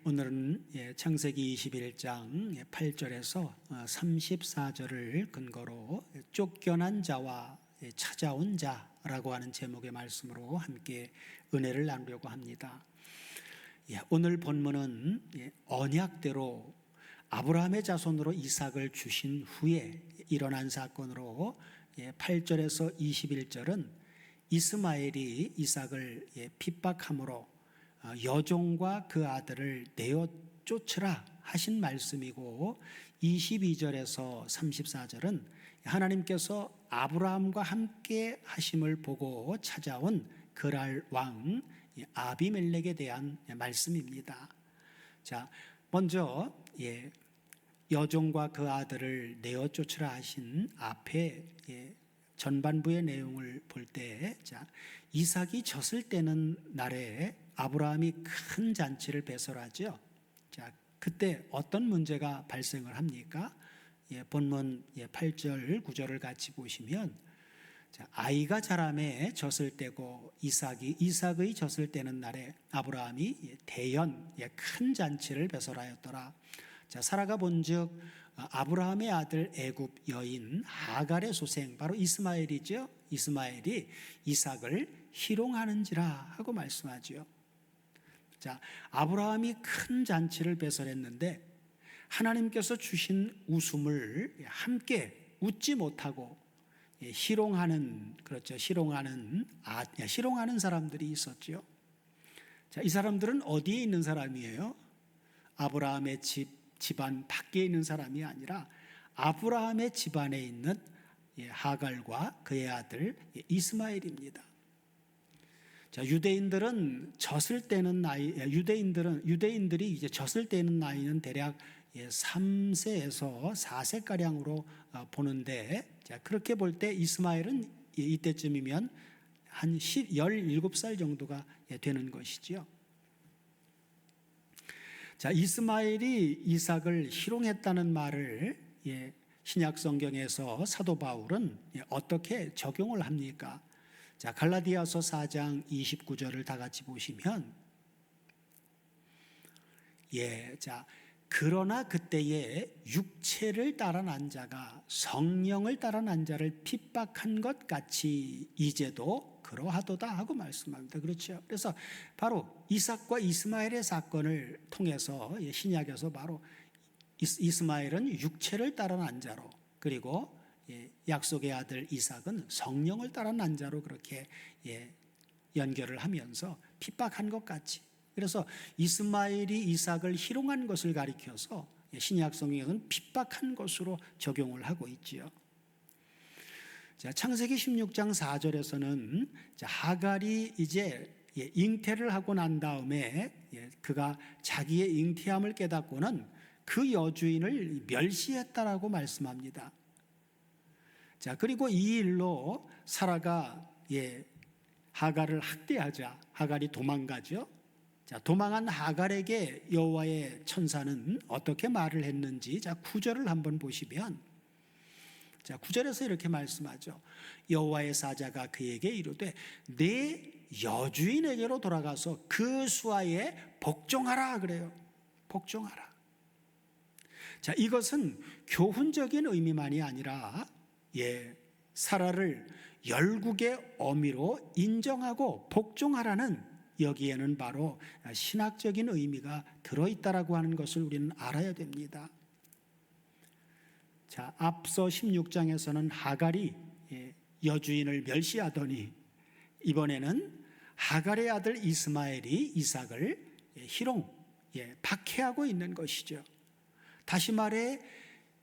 오늘은 창세기 21장 8절에서 34절을 근거로 쫓겨난 자와 찾아온 자라고 하는 제목의 말씀으로 함께 은혜를 나누려고 합니다. 오늘 본문은 언약대로 아브라함의 자손으로 이삭을 주신 후에 일어난 사건으로 8절에서 21절은 이스마엘이 이삭을 핍박함으로 여종과 그 아들을 내어 쫓으라 하신 말씀이고, 22절에서 34절은 하나님께서 아브라함과 함께 하심을 보고 찾아온 그랄 왕 아비멜렉에 대한 말씀입니다. 자, 먼저 여종과 그 아들을 내어 쫓으라 하신 앞에 전반부의 내용을 볼 때, 이삭이 졌을 때는 날에 아브라함이 큰 잔치를 배설하죠. 그때 어떤 문제가 발생을 합니까? 본문 8절 9절을 같이 보시면, 아이가 자라매 졌을 때고 이삭의 졌을 때는 날에 아브라함이 대연 큰 잔치를 배설하였더라. 사라가 본즉 아브라함의 아들 애굽 여인 하갈의 소생 바로 이스마엘이죠. 이스마엘이 이삭을 희롱하는지라 하고 말씀하죠. 아브라함이 큰 잔치를 배설했는데 하나님께서 주신 웃음을 함께 웃지 못하고 희롱하는 사람들이 있었죠. 이 사람들은 어디에 있는 사람이에요? 아브라함의 집안 밖에 있는 사람이 아니라 아브라함의 집안에 있는 하갈과 그의 아들 이스마엘입니다. 유대인들이 이제 졌을 때는 나이는 대략 3세에서 4세가량으로 보는데, 그렇게 볼 때 이스마엘은 이때쯤이면 한 17살 정도가 되는 것이죠. 이스마엘이 이삭을 희롱했다는 말을 신약 성경에서 사도 바울은 어떻게 적용을 합니까? 갈라디아서 4장 29절을 다 같이 보시면, 그러나 그때에 육체를 따라 난 자가 성령을 따라 난 자를 핍박한 것 같이 이제도 그러하도다 하고 말씀합니다. 그렇죠? 그래서 바로 이삭과 이스마엘의 사건을 통해서 신약에서 바로 이스마엘은 육체를 따라 난 자로, 그리고 약속의 아들 이삭은 성령을 따라 난 자로 그렇게 연결을 하면서 핍박한 것 같이, 그래서 이스마엘이 이삭을 희롱한 것을 가리켜서 신약 성경에서는 핍박한 것으로 적용을 하고 있지요. 창세기 16장 4절에서는 하갈이 이제 잉태를 하고 난 다음에 그가 자기의 잉태함을 깨닫고는 그 여주인을 멸시했다라고 말씀합니다. 그리고 이 일로 사라가 하갈을 학대하자 하갈이 도망가죠. 도망한 하갈에게 여호와의 천사는 어떻게 말을 했는지 9절을 한번 보시면, 9절에서 이렇게 말씀하죠. 여호와의 사자가 그에게 이르되 내 여주인에게로 돌아가서 그 수하에 복종하라 그래요. 복종하라. 이것은 교훈적인 의미만이 아니라 사라를 열국의 어미로 인정하고 복종하라는, 여기에는 바로 신학적인 의미가 들어있다라고 하는 것을 우리는 알아야 됩니다. 앞서 16장에서는 하갈이 여주인을 멸시하더니 이번에는 하갈의 아들 이스마엘이 이삭을 박해하고 있는 것이죠. 다시 말해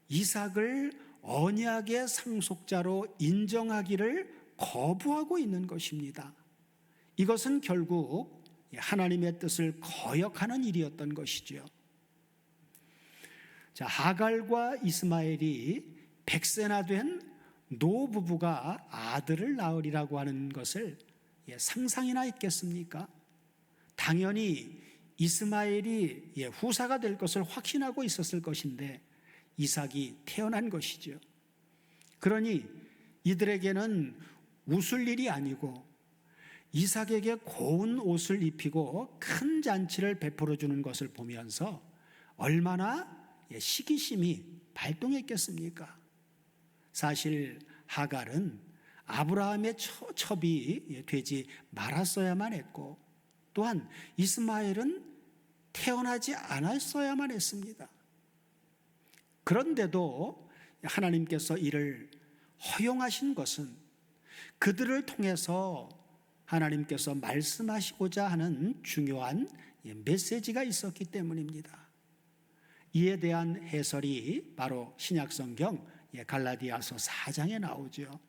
이삭을 언약의 상속자로 인정하기를 거부하고 있는 것입니다. 이것은 결국 하나님의 뜻을 거역하는 일이었던 것이죠. 하갈과 이스마엘이 100세나 된 노부부가 아들을 낳으리라고 하는 것을 상상이나 했겠습니까? 당연히 이스마엘이 후사가 될 것을 확신하고 있었을 것인데 이삭이 태어난 것이죠. 그러니 이들에게는 웃을 일이 아니고 이삭에게 고운 옷을 입히고 큰 잔치를 베풀어 주는 것을 보면서 얼마나 시기심이 발동했겠습니까? 사실 하갈은 아브라함의 첩이 되지 말았어야만 했고, 또한 이스마엘은 태어나지 않았어야만 했습니다. 그런데도 하나님께서 이를 허용하신 것은 그들을 통해서 하나님께서 말씀하시고자 하는 중요한 메시지가 있었기 때문입니다. 이에 대한 해설이 바로 신약성경 갈라디아서 4장에 나오죠.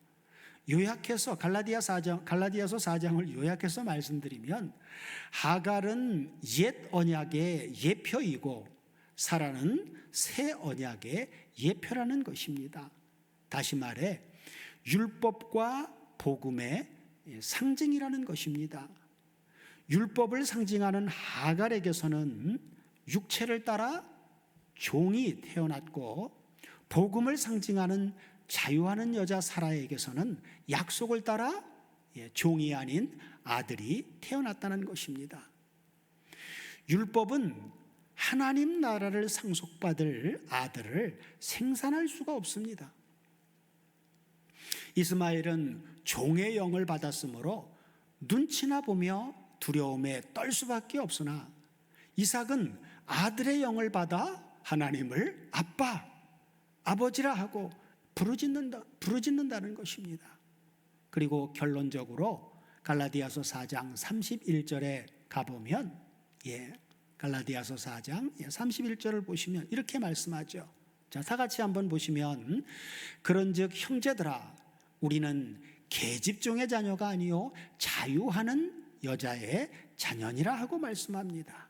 요약해서 갈라디아서 4장을 요약해서 말씀드리면, 하갈은 옛 언약의 예표이고 사라는 새 언약의 예표라는 것입니다. 다시 말해 율법과 복음의 상징이라는 것입니다. 율법을 상징하는 하갈에게서는 육체를 따라 종이 태어났고, 복음을 상징하는 자유하는 여자 사라에게서는 약속을 따라 종이 아닌 아들이 태어났다는 것입니다. 율법은 하나님 나라를 상속받을 아들을 생산할 수가 없습니다. 이스마엘은 종의 영을 받았으므로 눈치나 보며 두려움에 떨 수밖에 없으나, 이삭은 아들의 영을 받아 하나님을 아빠, 아버지라 하고 부르짖는다는 것입니다. 그리고 결론적으로 갈라디아서 4장 31절에 가보면, 갈라디아서 4장 31절을 보시면 이렇게 말씀하죠. 자, 다 같이 한번 보시면, 그런즉 형제들아, 우리는 계집종의 자녀가 아니요 자유하는 여자의 자녀니라 하고 말씀합니다.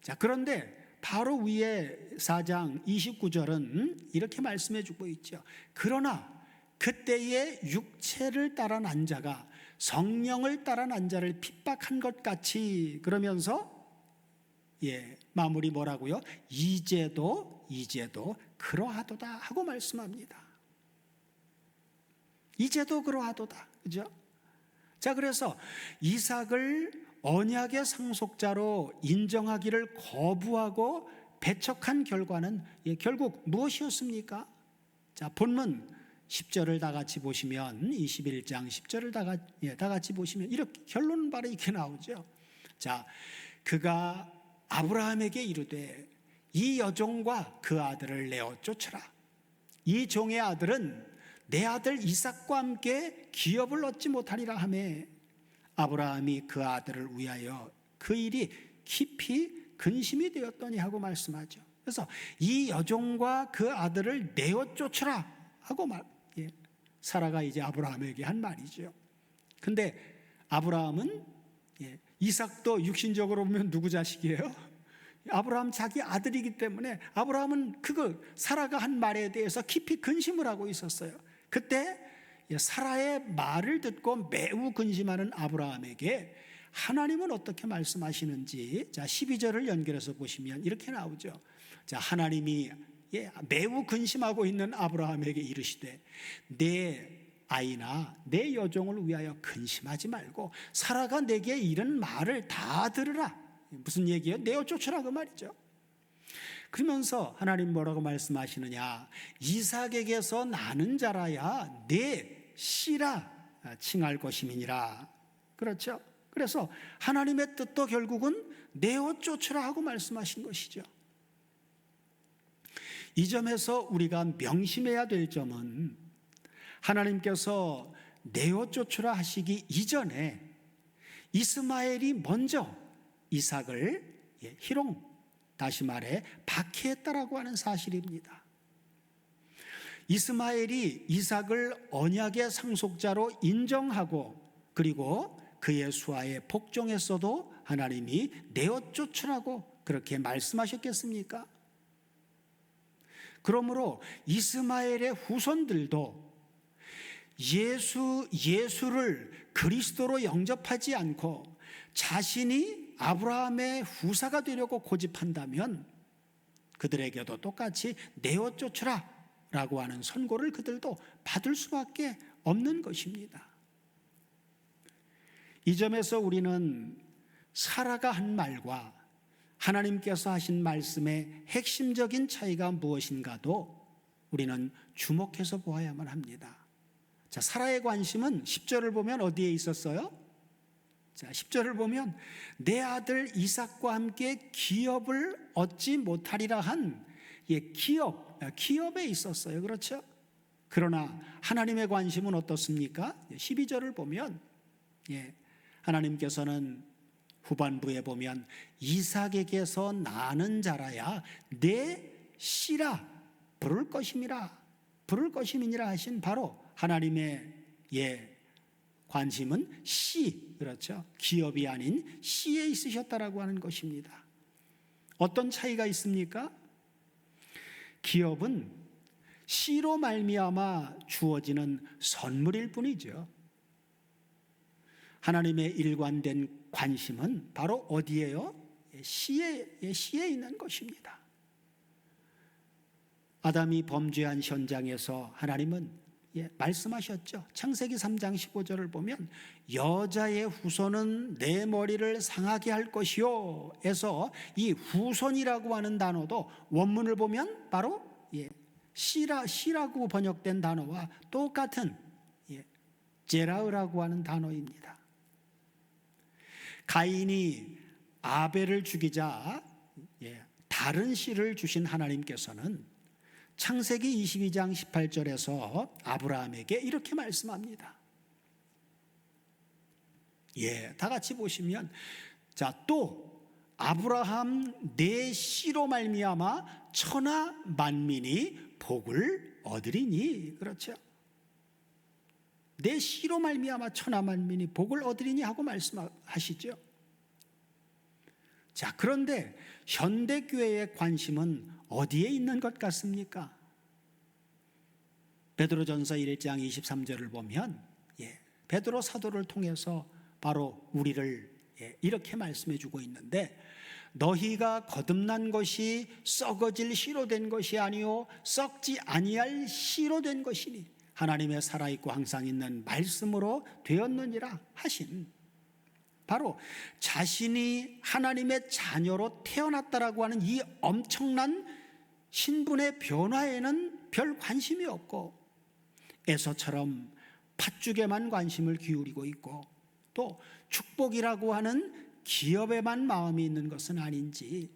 자, 그런데 바로 위에 4장 29절은 이렇게 말씀해 주고 있죠. 그러나 그때의 육체를 따라 난 자가 성령을 따라 난 자를 핍박한 것 같이, 그러면서 마무리 뭐라고요? 이제도 그러하도다 하고 말씀합니다. 이제도 그러하도다. 그죠? 자, 그래서 이삭을 언약의 상속자로 인정하기를 거부하고 배척한 결과는 결국 무엇이었습니까? 자, 본문 10절을 다 같이 보시면, 21장 10절을 다 같이 보시면 이렇게 결론은 바로 이렇게 나오죠. 자, 그가 아브라함에게 이르되 이 여종과 그 아들을 내어 쫓으라. 이 종의 아들은 내 아들 이삭과 함께 기업을 얻지 못하리라 하매, 아브라함이 그 아들을 위하여 그 일이 깊이 근심이 되었더니 하고 말씀하죠. 그래서 이 여종과 그 아들을 내어 쫓으라 하고 사라가 이제 아브라함에게 한 말이죠. 근데 아브라함은 이삭도 육신적으로 보면 누구 자식이에요? 아브라함 자기 아들이기 때문에 아브라함은 사라가 한 말에 대해서 깊이 근심을 하고 있었어요. 그때 사라의 말을 듣고 매우 근심하는 아브라함에게 하나님은 어떻게 말씀하시는지, 자, 12절을 연결해서 보시면 이렇게 나오죠. 자, 하나님이 매우 근심하고 있는 아브라함에게 이르시되 내 아이나 내 여종을 위하여 근심하지 말고 사라가 내게 이런 말을 다 들으라. 무슨 얘기예요? 내어 쫓으라 그 말이죠. 그러면서 하나님 뭐라고 말씀하시느냐? 이삭에게서 나는 자라야 내 씨라 칭할 것임이니라. 그렇죠? 그래서 하나님의 뜻도 결국은 내어 쫓으라 하고 말씀하신 것이죠. 이 점에서 우리가 명심해야 될 점은, 하나님께서 내어 쫓으라 하시기 이전에 이스마엘이 먼저 이삭을 희롱, 다시 말해 박해했다라고 하는 사실입니다. 이스마엘이 이삭을 언약의 상속자로 인정하고 그리고 그의 수하에 복종했어도 하나님이 내어 쫓으라고 그렇게 말씀하셨겠습니까? 그러므로 이스마엘의 후손들도 예수를 그리스도로 영접하지 않고 자신이 아브라함의 후사가 되려고 고집한다면 그들에게도 똑같이 내어 쫓으라 라고 하는 선고를 그들도 받을 수밖에 없는 것입니다. 이 점에서 우리는 사라가 한 말과 하나님께서 하신 말씀의 핵심적인 차이가 무엇인가도 우리는 주목해서 보아야만 합니다. 자, 사라의 관심은 10절을 보면 어디에 있었어요? 자, 10절을 보면 내 아들 이삭과 함께 기업을 얻지 못하리라 한 기업에 있었어요. 그렇죠? 그러나 하나님의 관심은 어떻습니까? 12절을 보면 하나님께서는 후반부에 보면 이삭에게서 나는 자라야 내 씨라 부를 것임이니라 하신 바로 하나님의 관심은 씨, 그렇죠? 기업이 아닌 씨에 있으셨다라고 하는 것입니다. 어떤 차이가 있습니까? 기업은 씨로 말미암아 주어지는 선물일 뿐이죠. 하나님의 일관된 관심은 바로 어디예요? 씨에 있는 것입니다. 아담이 범죄한 현장에서 하나님은 말씀하셨죠. 창세기 3장 15절을 보면 여자의 후손은 내 머리를 상하게 할 것이요 에서 이 후손이라고 하는 단어도 원문을 보면 바로 씨라고 번역된 단어와 똑같은 제라으라고 하는 단어입니다. 가인이 아벨을 죽이자 다른 씨를 주신 하나님께서는 창세기 22장 18절에서 아브라함에게 이렇게 말씀합니다. 다 같이 보시면 또 아브라함 내 씨로 말미암아 천하 만민이 복을 얻으리니, 그렇죠? 내 씨로 말미암아 천하 만민이 복을 얻으리니 하고 말씀하시죠. 자, 그런데 현대교회의 관심은 어디에 있는 것 같습니까? 베드로전서 1장 23절을 보면 베드로 사도를 통해서 바로 우리를 이렇게 말씀해 주고 있는데 너희가 거듭난 것이 썩어질 씨로 된 것이 아니요 썩지 아니할 씨로 된 것이니 하나님의 살아있고 항상 있는 말씀으로 되었느니라 하신 바로 자신이 하나님의 자녀로 태어났다라고 하는 이 엄청난 신분의 변화에는 별 관심이 없고 에서처럼 팥죽에만 관심을 기울이고 있고 또 축복이라고 하는 기업에만 마음이 있는 것은 아닌지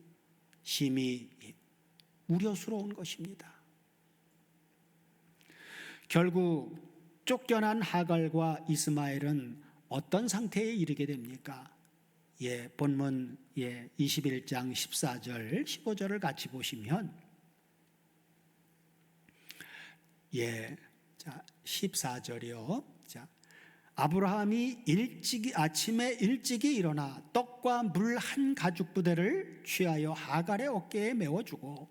심히 우려스러운 것입니다. 결국 쫓겨난 하갈과 이스마엘은 어떤 상태에 이르게 됩니까? 본문 21장 14절 15절을 같이 보시면 14절이요. 아브라함이 아침에 일찍이 일어나 떡과 물 한 가죽 부대를 취하여 하갈의 어깨에 메워주고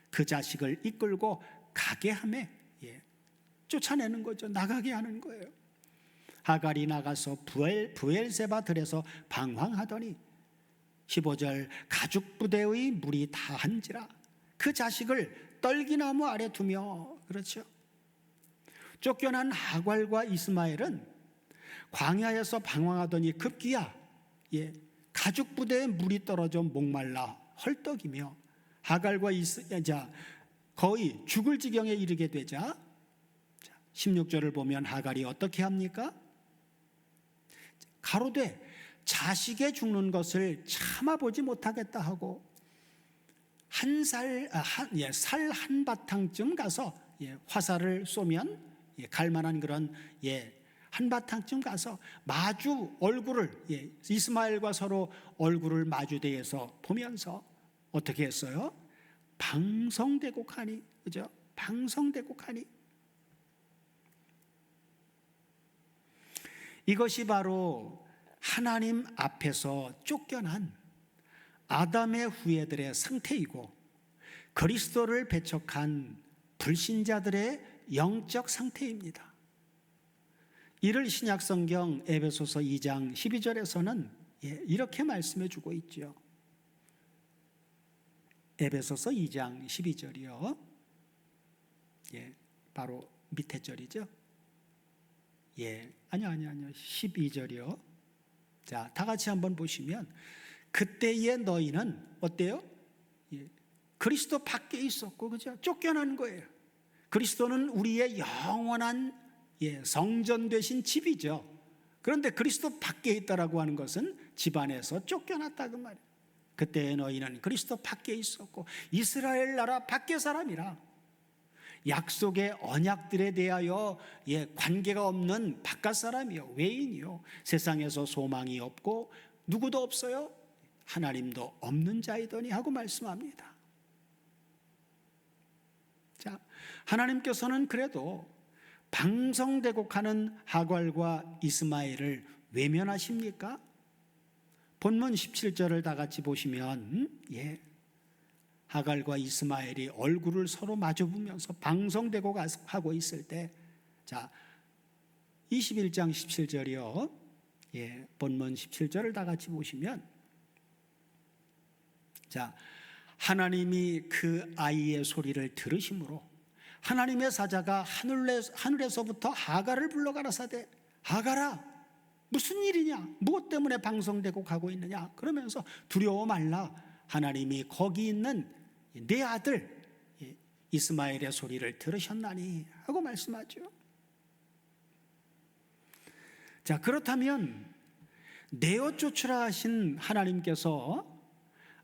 그 자식을 이끌고 가게 하며 쫓아내는 거죠. 나가게 하는 거예요. 하갈이 나가서 부엘세바 들에서 방황하더니 15절 가죽 부대의 물이 다한지라 그 자식을 떨기나무 아래 두며, 그렇죠? 쫓겨난 하갈과 이스마엘은 광야에서 방황하더니 급기야 가죽 부대에 물이 떨어져 목말라 헐떡이며 하갈과 거의 죽을 지경에 이르게 되자 16절을 보면 하갈이 어떻게 합니까? 가로되 자식의 죽는 것을 참아보지 못하겠다 하고 살 한 바탕쯤 가서 화살을 쏘면 갈만한 그런 한바탕쯤 가서 마주 얼굴을 이스마엘과 서로 얼굴을 마주대해서 보면서 어떻게 했어요? 방성대곡하니, 그죠? 방성대곡하니. 이것이 바로 하나님 앞에서 쫓겨난 아담의 후예들의 상태이고 그리스도를 배척한 불신자들의 영적 상태입니다. 이를 신약성경 에베소서 2장 12절에서는 이렇게 말씀해 주고 있죠. 에베소서 2장 12절이요. 바로 밑에 절이죠. 아니요. 12절이요. 자, 다 같이 한번 보시면 그때의 너희는 어때요? 예, 그리스도 밖에 있었고, 그죠? 쫓겨난 거예요. 그리스도는 우리의 영원한 성전 되신 집이죠. 그런데 그리스도 밖에 있다라고 하는 것은 집 안에서 쫓겨났다 그 말이에요. 그때 너희는 그리스도 밖에 있었고 이스라엘 나라 밖의 사람이라, 약속의 언약들에 대하여 관계가 없는 바깥 사람이요, 외인이요, 세상에서 소망이 없고 누구도 없어요, 하나님도 없는 자이더니 하고 말씀합니다. 자, 하나님께서는 그래도 방성대곡하는 하갈과 이스마엘을 외면하십니까? 본문 17절을 다 같이 보시면 하갈과 이스마엘이 얼굴을 서로 마주보면서 방성대곡하고 있을 때, 자, 21장 17절이요. 본문 17절을 다 같이 보시면, 자, 하나님이 그 아이의 소리를 들으심으로 하나님의 사자가 하늘에서부터 하갈을 불러 가라사대, 하갈아, 무슨 일이냐? 무엇 때문에 방성대곡하고 있느냐? 그러면서 두려워 말라. 하나님이 거기 있는 내 아들 이스마엘의 소리를 들으셨나니 하고 말씀하죠. 자, 그렇다면 내어 쫓으라 하신 하나님께서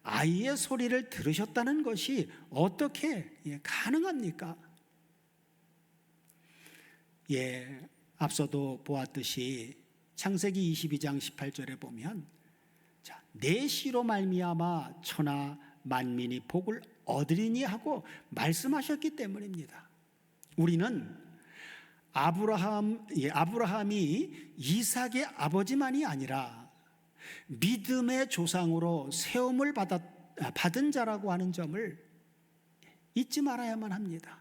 아이의 소리를 들으셨다는 것이 어떻게 가능합니까? 앞서도 보았듯이 창세기 22장 18절에 보면, 자, 내 씨로 말미암아 천하 만민이 복을 얻으리니 하고 말씀하셨기 때문입니다. 우리는 아브라함이 이삭의 아버지만이 아니라 믿음의 조상으로 세움을 받은 자라고 하는 점을 잊지 말아야만 합니다.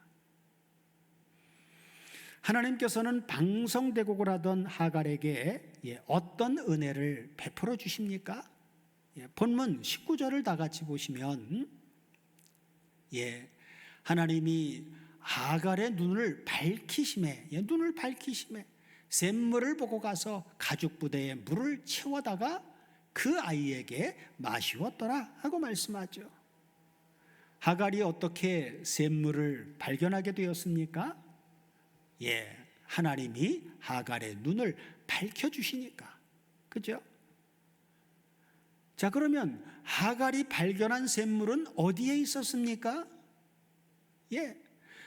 하나님께서는 방성대곡을 하던 하갈에게 어떤 은혜를 베풀어 주십니까? 본문 19절을 다 같이 보시면, 하나님이 하갈의 눈을 밝히심에 샘물을 보고 가서 가죽 부대에 물을 채워다가 그 아이에게 마시웠더라 하고 말씀하죠. 하갈이 어떻게 샘물을 발견하게 되었습니까? 하나님이 하갈의 눈을 밝혀주시니까. 그죠? 자, 그러면 하갈이 발견한 샘물은 어디에 있었습니까?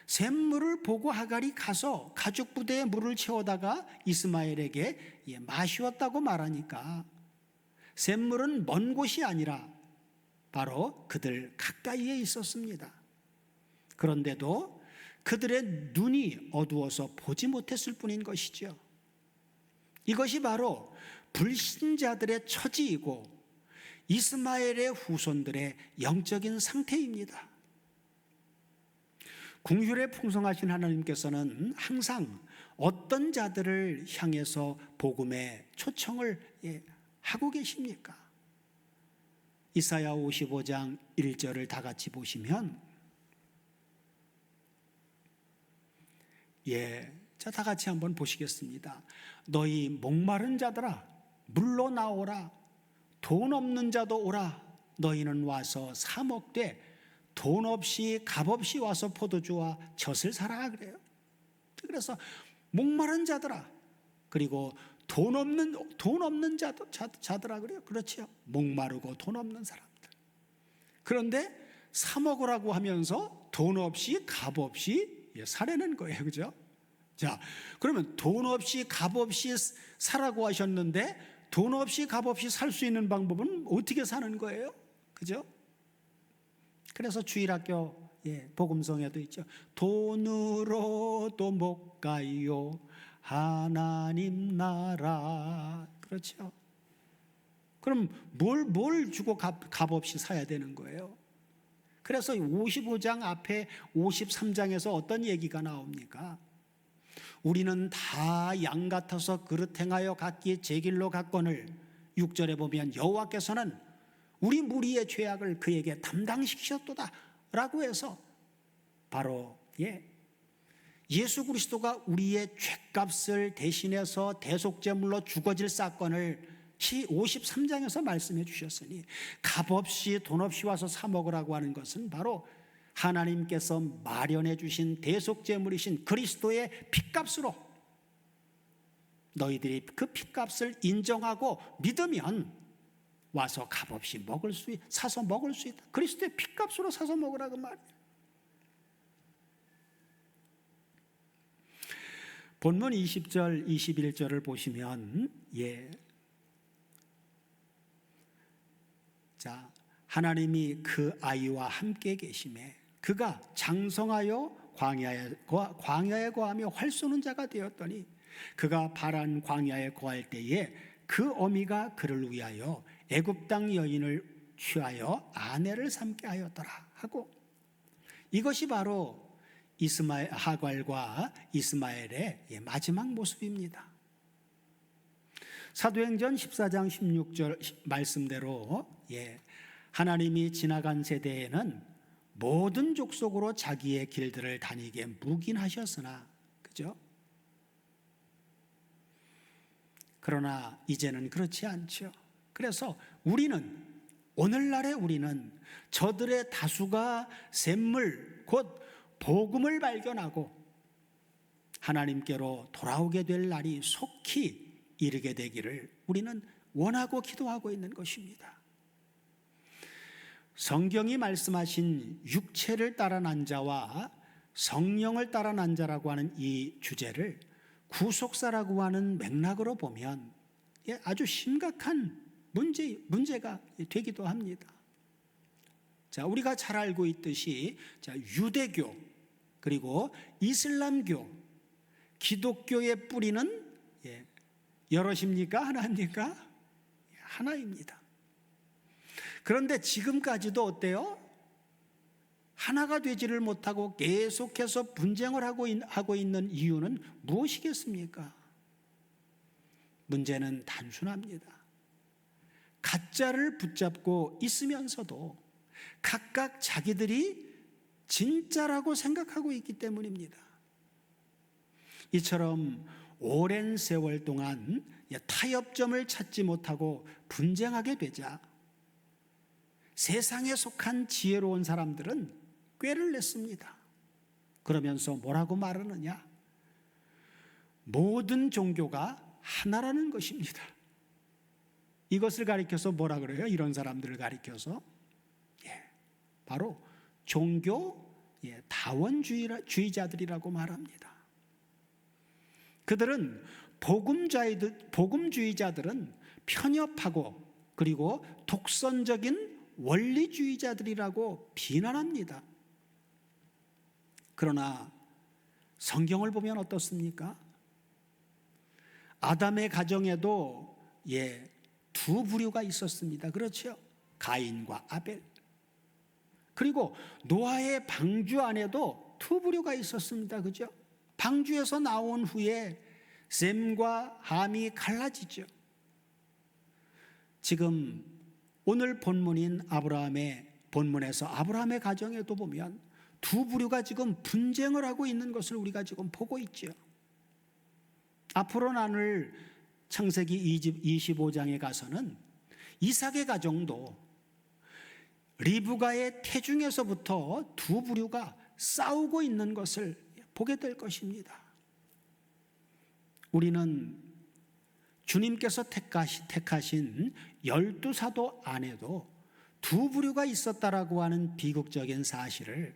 샘물을 보고 하갈이 가서 가죽 부대에 물을 채워다가 이스마엘에게 마시웠다고 말하니까, 샘물은 먼 곳이 아니라 바로 그들 가까이에 있었습니다. 그런데도 그들의 눈이 어두워서 보지 못했을 뿐인 것이죠. 이것이 바로 불신자들의 처지이고 이스마엘의 후손들의 영적인 상태입니다. 긍휼에 풍성하신 하나님께서는 항상 어떤 자들을 향해서 복음의 초청을 하고 계십니까? 이사야 55장 1절을 다 같이 보시면, 자, 다 같이 한번 보시겠습니다. 너희 목마른 자들아, 물로 나오라. 돈 없는 자도 오라. 너희는 와서 사 먹되 돈 없이 값 없이 와서 포도주와 젖을 사라 그래요. 그래서 목마른 자들아, 그리고 돈 없는 자들아 그래요. 그렇죠. 목마르고 돈 없는 사람들. 그런데 사 먹으라고 하면서 돈 없이 값 없이 사라는 거예요. 그죠? 자, 그러면 돈 없이 값 없이 사라고 하셨는데 돈 없이 값 없이 살 수 있는 방법은 어떻게 사는 거예요? 그죠? 그래서 주일학교 복음성에도 있죠. 돈으로도 못 가요 하나님 나라. 그렇죠? 그럼 뭘 주고 값 없이 사야 되는 거예요? 그래서 55장 앞에 53장에서 어떤 얘기가 나옵니까? 우리는 다 양 같아서 그릇 행하여 각기 제 길로 갔거늘, 6절에 보면 여호와께서는 우리 무리의 죄악을 그에게 담당시키셨도다 라고 해서 바로 예수 그리스도가 우리의 죄값을 대신해서 대속제물로 죽어질 사건을 53장에서 말씀해 주셨으니 값없이 돈 없이 와서 사 먹으라고 하는 것은 바로 하나님께서 마련해 주신 대속제물이신 그리스도의 핏값으로 너희들이 그 핏값을 인정하고 믿으면 와서 값없이 사서 먹을 수 있다. 그리스도의 핏값으로 사서 먹으라고 말이에요. 본문 20절, 21절을 보시면 자, 하나님이 그 아이와 함께 계심에 그가 장성하여 광야에 거하며 활 쏘는 자가 되었더니 그가 파란 광야에 거할 때에 그 어미가 그를 위하여 애굽 땅 여인을 취하여 아내를 삼게 하였더라 하고, 이것이 바로 하갈과 이스마엘의 마지막 모습입니다. 사도행전 14장 16절 말씀대로 하나님이 지나간 세대에는 모든 족속으로 자기의 길들을 다니게 묵인하셨으나, 그죠? 그러나 이제는 그렇지 않죠. 그래서 오늘날의 우리는 저들의 다수가 샘물 곧 복음을 발견하고 하나님께로 돌아오게 될 날이 속히 이르게 되기를 우리는 원하고 기도하고 있는 것입니다. 성경이 말씀하신 육체를 따라 난 자와 성령을 따라 난 자라고 하는 이 주제를 구속사라고 하는 맥락으로 보면 아주 심각한 문제가 되기도 합니다. 자, 우리가 잘 알고 있듯이 유대교 그리고 이슬람교, 기독교의 뿌리는 여럿입니까? 하나입니까? 하나입니다. 그런데 지금까지도 어때요? 하나가 되지를 못하고 계속해서 분쟁을 하고 있는 이유는 무엇이겠습니까? 문제는 단순합니다. 가짜를 붙잡고 있으면서도 각각 자기들이 진짜라고 생각하고 있기 때문입니다. 이처럼 오랜 세월 동안 타협점을 찾지 못하고 분쟁하게 되자 세상에 속한 지혜로운 사람들은 꾀를 냈습니다. 그러면서 뭐라고 말하느냐? 모든 종교가 하나라는 것입니다. 이것을 가리켜서 뭐라 그래요? 이런 사람들을 가리켜서 바로 종교 다원주의자들이라고 말합니다. 그들은 복음주의자들은 편협하고 그리고 독선적인 원리주의자들이라고 비난합니다. 그러나 성경을 보면 어떻습니까? 아담의 가정에도 두 부류가 있었습니다. 그렇죠? 가인과 아벨. 그리고 노아의 방주 안에도 두 부류가 있었습니다. 그죠? 방주에서 나온 후에 셈과 함이 갈라지죠. 지금 오늘 본문인 본문에서 아브라함의 가정에도 보면 두 부류가 지금 분쟁을 하고 있는 것을 우리가 지금 보고 있죠. 앞으로 나눌 창세기 25장에 가서는 이삭의 가정도 리브가의 태중에서부터 두 부류가 싸우고 있는 것을 보게 될 것입니다. 우리는 주님께서 택하신 12사도 안에도 두 부류가 있었다라고 하는 비극적인 사실을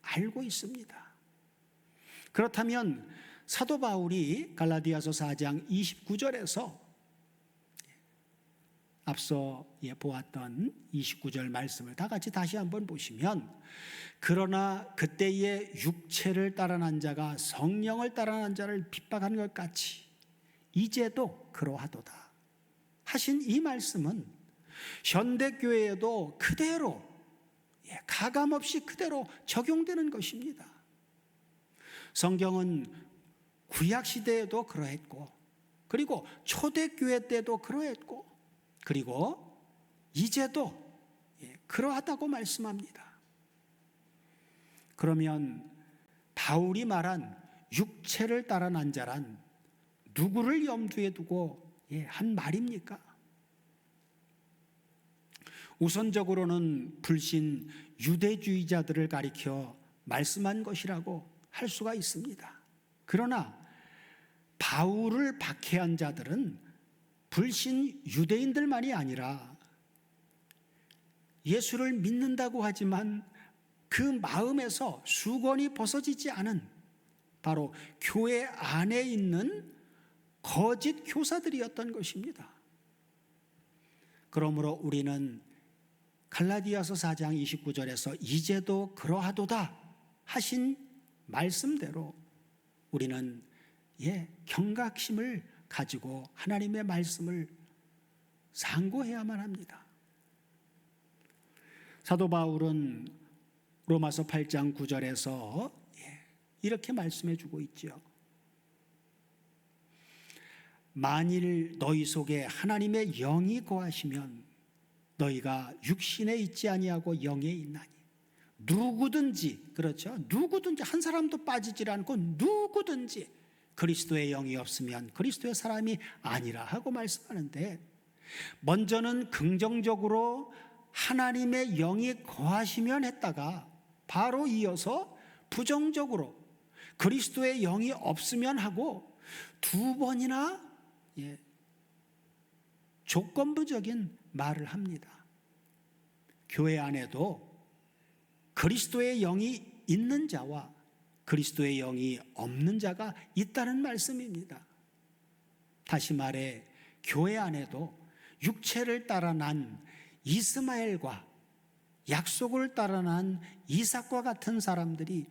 알고 있습니다. 그렇다면 사도 바울이 갈라디아서 4장 29절에서 앞서 보았던 29절 말씀을 다 같이 다시 한번 보시면, 그러나 그때의 육체를 따라 난 자가 성령을 따라 난 자를 핍박하는 것 같이 이제도 그러하도다 하신 이 말씀은 현대교회에도 그대로 가감없이 그대로 적용되는 것입니다. 성경은 구약시대에도 그러했고, 그리고 초대교회 때도 그러했고, 그리고 이제도 그러하다고 말씀합니다. 그러면 바울이 말한 육체를 따라 난 자란 누구를 염두에 두고 한 말입니까? 우선적으로는 불신 유대주의자들을 가리켜 말씀한 것이라고 할 수가 있습니다. 그러나 바울을 박해한 자들은 불신 유대인들만이 아니라 예수를 믿는다고 하지만 그 마음에서 수건이 벗어지지 않은 바로 교회 안에 있는 거짓 교사들이었던 것입니다. 그러므로 우리는 갈라디아서 4장 29절에서 이제도 그러하도다 하신 말씀대로 우리는 경각심을 가지고 하나님의 말씀을 상고해야만 합니다. 사도 바울은 로마서 8장 9절에서 이렇게 말씀해 주고 있죠. 만일 너희 속에 하나님의 영이 거하시면 너희가 육신에 있지 아니하고 영에 있나니. 누구든지, 그렇죠? 누구든지 한 사람도 빠지질 않고 누구든지 그리스도의 영이 없으면 그리스도의 사람이 아니라 하고 말씀하는데, 먼저는 긍정적으로 하나님의 영이 거하시면 했다가 바로 이어서 부정적으로 그리스도의 영이 없으면 하고 두 번이나 조건부적인 말을 합니다. 교회 안에도 그리스도의 영이 있는 자와 그리스도의 영이 없는 자가 있다는 말씀입니다. 다시 말해 교회 안에도 육체를 따라 난 이스마엘과 약속을 따라 난 이삭과 같은 사람들이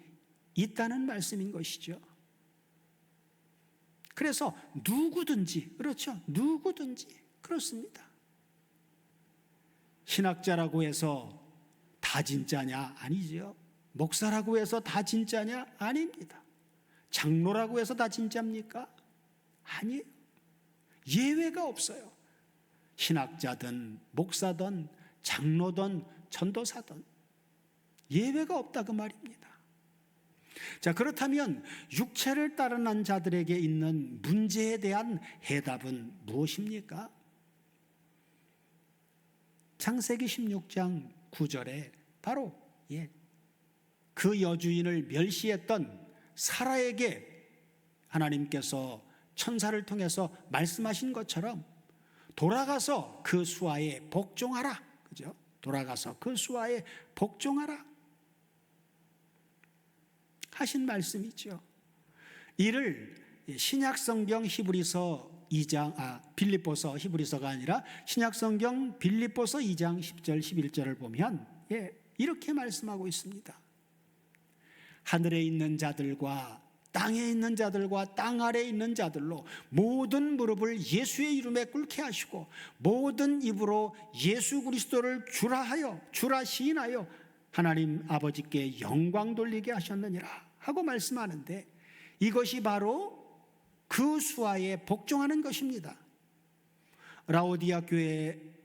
있다는 말씀인 것이죠. 그래서 누구든지, 그렇죠? 누구든지 그렇습니다. 신학자라고 해서 다 진짜냐? 아니죠. 목사라고 해서 다 진짜냐? 아닙니다. 장로라고 해서 다 진짜입니까? 아니에요. 예외가 없어요. 신학자든 목사든 장로든 전도사든 예외가 없다 그 말입니다. 자, 그렇다면 육체를 따라 난 자들에게 있는 문제에 대한 해답은 무엇입니까? 창세기 16장 9절에 바로 그 여주인을 멸시했던 사라에게 하나님께서 천사를 통해서 말씀하신 것처럼 돌아가서 그 수하에 복종하라. 그죠? 돌아가서 그 수하에 복종하라 하신 말씀이죠. 이를 신약성경 히브리서 2장, 빌립보서 히브리서가 아니라 신약성경 빌립보서 2장 10절 11절을 보면 이렇게 말씀하고 있습니다. 하늘에 있는 자들과 땅에 있는 자들과 땅 아래에 있는 자들로 모든 무릎을 예수의 이름에 꿇게 하시고 모든 입으로 예수 그리스도를 주라 시인하여 하나님 아버지께 영광 돌리게 하셨느니라 하고 말씀하는데, 이것이 바로 그 수하에 복종하는 것입니다. 라오디아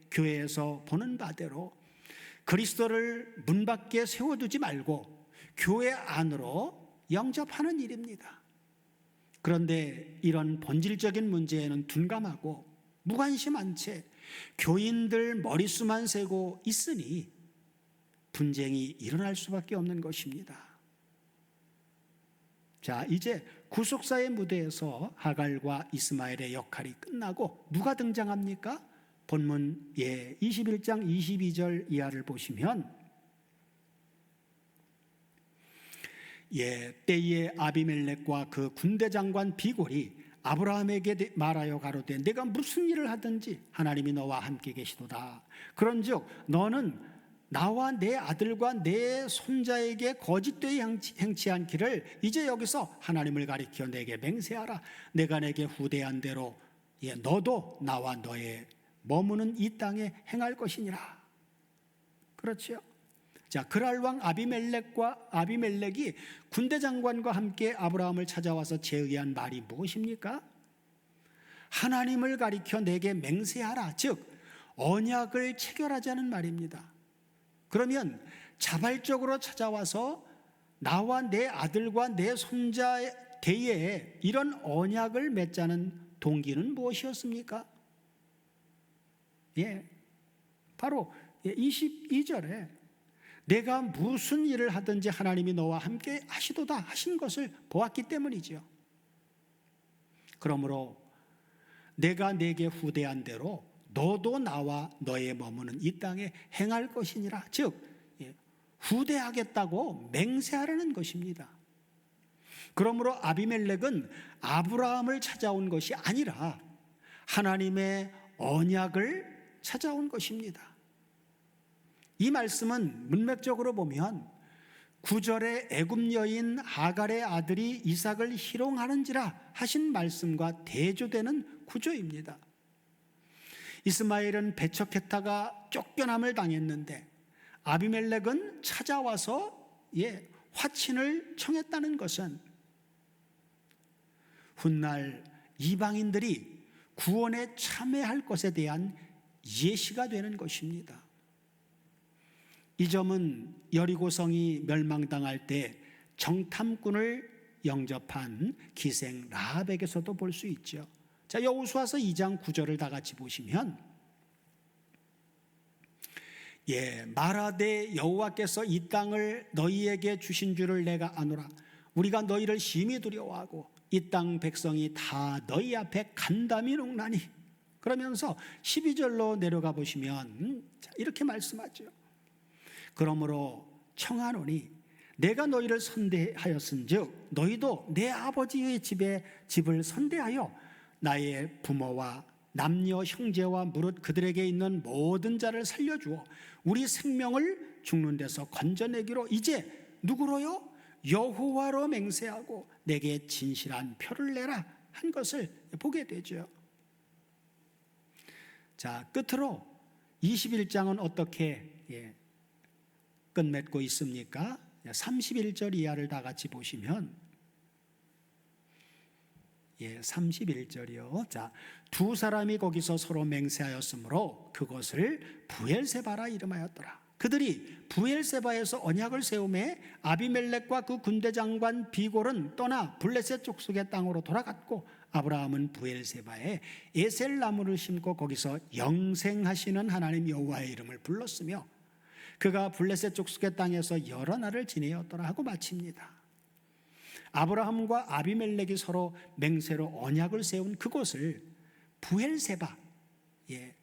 교회에서 보는 바대로 그리스도를 문 밖에 세워두지 말고 교회 안으로 영접하는 일입니다. 그런데 이런 본질적인 문제에는 둔감하고 무관심한 채 교인들 머릿수만 세고 있으니 분쟁이 일어날 수밖에 없는 것입니다. 자, 이제 구속사의 무대에서 하갈과 이스마엘의 역할이 끝나고 누가 등장합니까? 본문 21장 22절 이하를 보시면 때에 아비멜렉과 그 군대 장관 비골이 아브라함에게 말하여 가로되 내가 무슨 일을 하든지 하나님이 너와 함께 계시도다. 그런즉 너는 나와 내 아들과 내 손자에게 거짓되이 행치 않기를 이제 여기서 하나님을 가리켜 내게 맹세하라. 내가 내게 후대한 대로 너도 나와 너의 머무는 이 땅에 행할 것이니라. 그렇죠? 자, 그랄 왕 아비멜렉이 군대 장관과 함께 아브라함을 찾아와서 제의한 말이 무엇입니까? 하나님을 가리켜 내게 맹세하라. 즉 언약을 체결하자는 말입니다. 그러면 자발적으로 찾아와서 나와 내 아들과 내 손자의 대에 이런 언약을 맺자는 동기는 무엇이었습니까? 바로 22절에 내가 무슨 일을 하든지 하나님이 너와 함께 하시도다 하신 것을 보았기 때문이죠. 그러므로 내가 네게 후대한 대로 너도 나와 너의 머무는 이 땅에 행할 것이니라. 즉 후대하겠다고 맹세하라는 것입니다. 그러므로 아비멜렉은 아브라함을 찾아온 것이 아니라 하나님의 언약을 찾아온 것입니다. 이 말씀은 문맥적으로 보면 9절에 애굽 여인 하갈의 아들이 이삭을 희롱하는지라 하신 말씀과 대조되는 구조입니다. 이스마엘은 배척했다가 쫓겨남을 당했는데 아비멜렉은 찾아와서 화친을 청했다는 것은 훗날 이방인들이 구원에 참여할 것에 대한 예시가 되는 것입니다. 이 점은 여리고성이 멸망당할 때 정탐꾼을 영접한 기생 라합에게서도 볼 수 있죠. 자, 여호수아서 2장 9절을 다 같이 보시면 말하되 여호와께서 이 땅을 너희에게 주신 줄을 내가 아노라. 우리가 너희를 심히 두려워하고 이 땅 백성이 다 너희 앞에 간담이 녹나니. 그러면서 12절로 내려가 보시면 이렇게 말씀하죠. 그러므로 청하노니 내가 너희를 선대하였은즉 너희도 내 아버지의 집을 선대하여 나의 부모와 남녀 형제와 무릇 그들에게 있는 모든 자를 살려주어 우리 생명을 죽는 데서 건져내기로 이제 누구로요? 여호와로 맹세하고 내게 진실한 표를 내라 한 것을 보게 되죠. 자, 끝으로 21장은 어떻게 끝맺고 있습니까? 31절 이하를 다 같이 보시면 31절이요. 자, 두 사람이 거기서 서로 맹세하였으므로 그것을 부엘세바라 이름하였더라. 그들이 부엘세바에서 언약을 세우매 아비멜렉과 그 군대 장관 비골은 떠나 블레셋 족속의 땅으로 돌아갔고 아브라함은 부엘세바에 에셀 나무를 심고 거기서 영생하시는 하나님 여호와의 이름을 불렀으며 그가 블레셋 족속의 땅에서 여러 날을 지내었더라 하고 마칩니다. 아브라함과 아비멜렉이 서로 맹세로 언약을 세운 그곳을 부엘세바,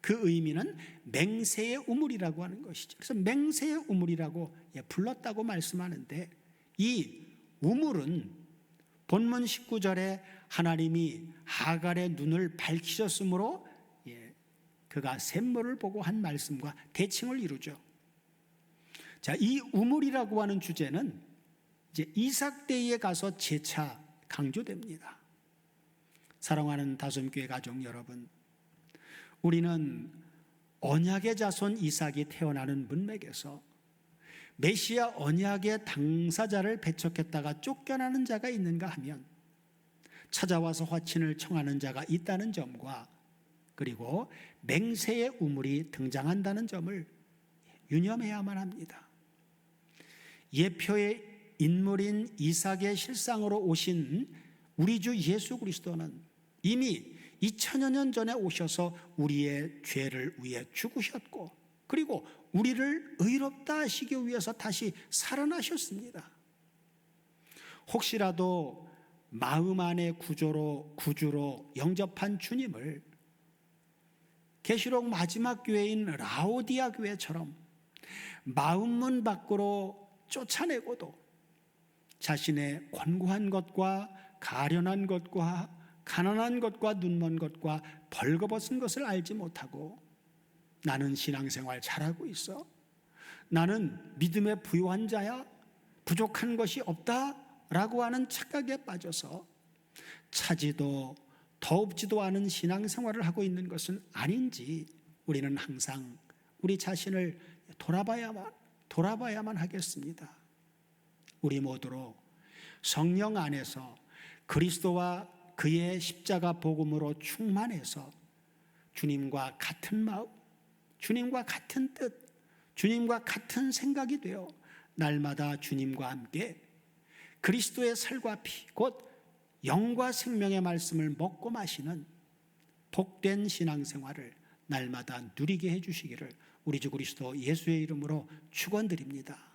그 의미는 맹세의 우물이라고 하는 것이죠. 그래서 맹세의 우물이라고 불렀다고 말씀하는데 이 우물은 본문 19절에 하나님이 하갈의 눈을 밝히셨으므로 그가 샘물을 보고 한 말씀과 대칭을 이루죠. 자, 이 우물이라고 하는 주제는 이제 이삭 때에 가서 재차 강조됩니다. 사랑하는 다솜교회 가족 여러분, 우리는 언약의 자손 이삭이 태어나는 문맥에서 메시아 언약의 당사자를 배척했다가 쫓겨나는 자가 있는가 하면 찾아와서 화친을 청하는 자가 있다는 점과 그리고 맹세의 우물이 등장한다는 점을 유념해야만 합니다. 예표의 인물인 이삭의 실상으로 오신 우리 주 예수 그리스도는 이미 2000여 년 전에 오셔서 우리의 죄를 위해 죽으셨고 그리고 우리를 의롭다 하시기 위해서 다시 살아나셨습니다. 혹시라도 마음 안의 구주로 영접한 주님을 계시록 마지막 교회인 라오디아 교회처럼 마음문 밖으로 쫓아내고도 자신의 권고한 것과 가련한 것과 가난한 것과 눈먼 것과 벌거벗은 것을 알지 못하고 나는 신앙생활 잘하고 있어, 나는 믿음에 부유한 자야, 부족한 것이 없다라고 하는 착각에 빠져서 차지도 더웁지도 않은 신앙생활을 하고 있는 것은 아닌지 우리는 항상 우리 자신을 돌아봐야만 하겠습니다. 우리 모두로 성령 안에서 그리스도와 그의 십자가 복음으로 충만해서 주님과 같은 마음, 주님과 같은 뜻, 주님과 같은 생각이 되어 날마다 주님과 함께 그리스도의 살과 피, 곧 영과 생명의 말씀을 먹고 마시는 복된 신앙생활을 날마다 누리게 해주시기를 우리 주 그리스도 예수의 이름으로 축원드립니다.